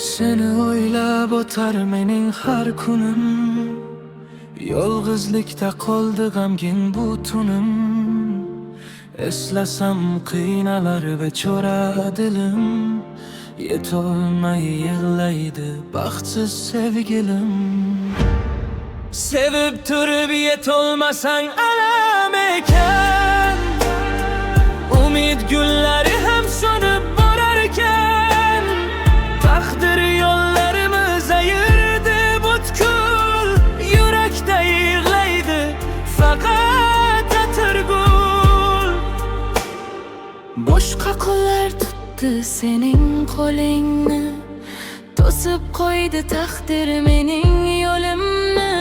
Seni o'ylab o'tar mening har kunim, yolg'izlikda qoldi g'amgin bu tunim. Eslasam qiynalar va cho'ra dilim, yetolmay yig'laydi baxtsiz sevgilim. Sevib turib yetolmasang alam ekan, umid gullari ham so'nib borarkan. Taqdir yo'llarimiz ayirdi butkul, yurakda yig'laydi faqat atirgul. Boshqa qo'llar tutdi sening qo'lingni, to'sib qo'ydi taqdir mening yo'limni.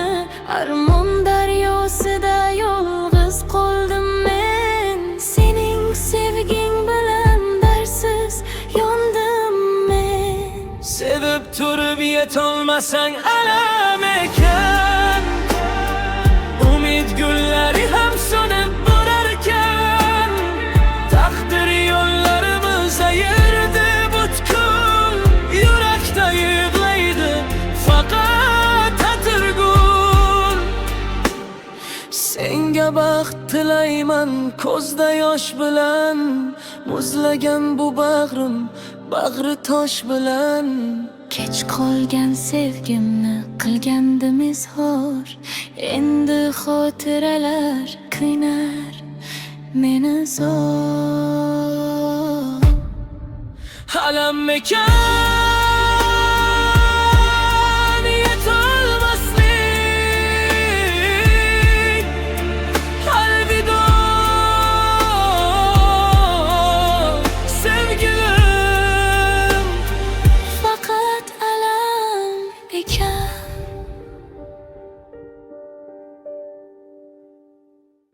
Armon daryosida yolg'iz qoldim men, sening sevging bilan darsiz yondim men. Sevib turib yetolmasang alam ekan, umid gullari ham so'nib borarkan. Taqdir yo'llarimiz ayirdi butkul, yurakda yig'laydi faqat atirgul. Senga baxt tilayman ko'zda yosh bilan, muzlagan bu bag'rim bag'ri tosh bilan. Kech qolgan sevgimni qilgandim izhor, endi xotiralar qiynar meni zo'r. Alam ekan